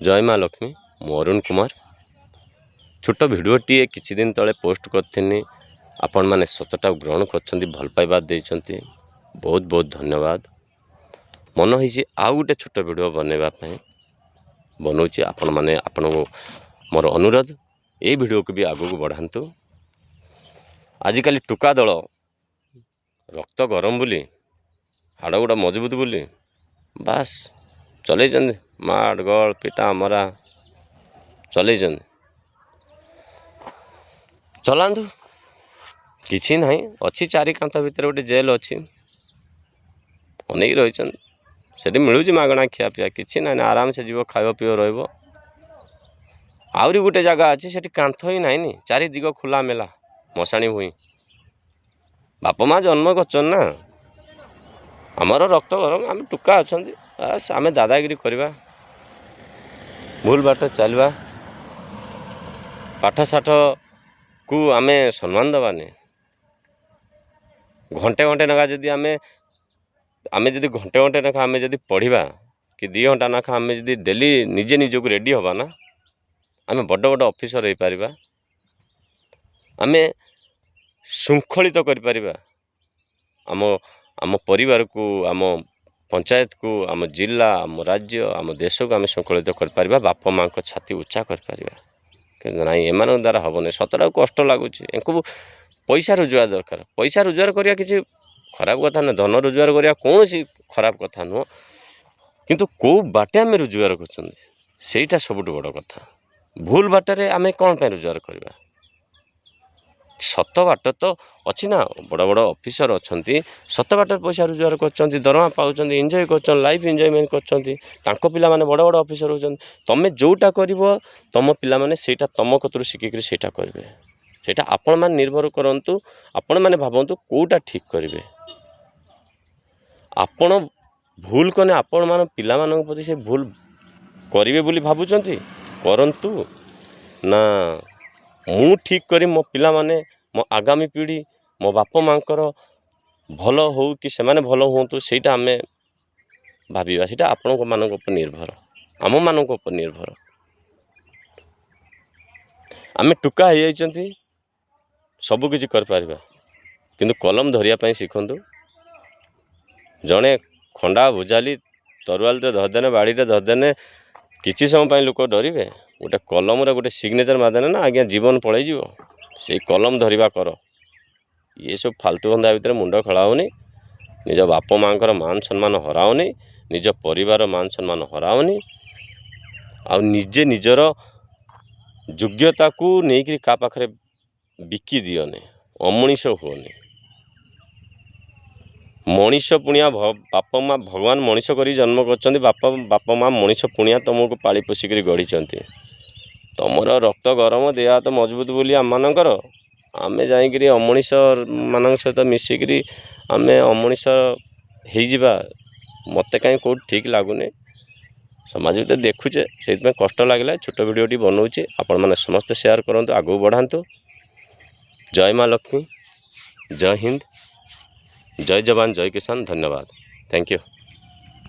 जय माँ लक्ष्मी मु अरुण कुमार छोट भिडटे किछि दिन तले पोस्ट करथिनी आपण माने सतटा ग्रहण करछन्ती भल पाइबा देइछन्ती बहुत बहुत धन्यवाद। मन होइछि आउ गोटे छोट भिडियो बनेबा पई बनौछि आपण माने आपण मोर अनुरोध ए भिडियो को भी आगु को बढ़ांतु। आजिकल टुका दल रक्त गरम बोली हाड़ गुड़ा मजबूत बोली बास चलै माड़ गड़ पिटा मरा चलै चलांतु किछि नहीं अच्छी चारि कांथ भितर गोटे जेल अच्छी अनेक रही से मिलूँ मागणा खिया पिया किछि ना आराम से जीव खाइब पीव रहिबो। आउरी गोटे जगह अच्छी से कांथ ही नाइन चारि दिग खुला मेला मशाणी भूई बाप माँ जन्म करछन ना आमर रक्त गरम आम टुका अच्छा बस आम दादागिरी करवा भूल बाट चलवा पाठ साठ को आम सम्मान दबानी घंटे घंटे नाखा जदि आम जदि घंटे घंटे नाखा आम जदि पढ़ा कि 2 घंटा नाखा आम जदि डेली निजे निजक रेडी हवा ना आम बड़ बड़ ऑफिसर हो पारिबा आम शृंखलित कर आम आम परिवार को आम पंचायत को आम जिला आम राज्य आम देश को आम शृंखलित कर बाप माँ को छाती उच्चा कर ना एम द्वारा हेनी सतटा कष्ट लगुच इनको पैसा रोजगार दरकार पैसा रोजगार करिया किसी खराब कथा ना धन रोजगार करिया कौन सी खराब कथा नुह किंतु कौ बाटे आम रोजगार करटा सबुठ बड़ कथा भूल बाटर आम कौन पे रोजगार करवा सत बाट तो अच्छी ना बड़ बड़ ऑफिसर अच्छा सत बाट पैसा रोजगार कर दरमा पाँच एंजॉय कर लाइफ एंजॉयमेंट कर पिला माने बड़ बड़ ऑफिसर होती तुम जोटा कर तुम पिला माने सेटा तुम कतरू शिखिक सेटा करेंगे सेटा आपण मैंने निर्भर करंतु आपण मैंने भावतु कौटा ठीक करेंगे आपण भूल कने आपण मान पिला मानक प्रति से भूल करेंगे बोली भावुचंती करंतु ना मु ठीक करी मो पिला माने मो आगामी पीढ़ी मो बाप माँकर भल हो कि से माने भल होंतु सेटा आमे भाविबा सेटा आपण मानक उपर निर्भर आम मानक उपर निर्भर आमे टुका हो जाइछंती सबु किछि कर पारिबा किंतु कलम धरिया पई शिखंतु जड़े खंडा भुजाली तरुआल धरदेने बाड़ी रे धरदेने किसी समय पर लोक डरवे गोटे कलम गोटे सिग्नेचर मारदेने ना आज्ञा जीवन पलैज से कलम धरवा कर ये सब फालतू धंदा भितर मुंड खेलाओनी निज बाप माँ मान सम्मान हराओनी निज परिवार मान सम्मान हराओनी आ निजे निजर योग्यता को लेकिन का पाखरे बिकी दियोनी अमनीष हुओनी मनीष पुणिया बाप माँ भगवान मनीष करी जन्म कर बाप माँ मनीष पुणिया तुमको पाली पोषिक गढ़ी तुमर रक्त गरम देह तो मजबूत बोली आम मानकर आमे जाइकरी अमनीष मान सहित मिसिकी आम अमनीष हो मत कहीं कौट ठीक लगुनि समाज भीतर देखुचे से कष्ट लगे छोट भिडियोटी बनाऊँगी आपण मैंने समस्ते शेयर करूँ आगू बढ़ातु। जय माँ लक्ष्मी जय हिंद जय जवान जय किसान धन्यवाद थैंक यू।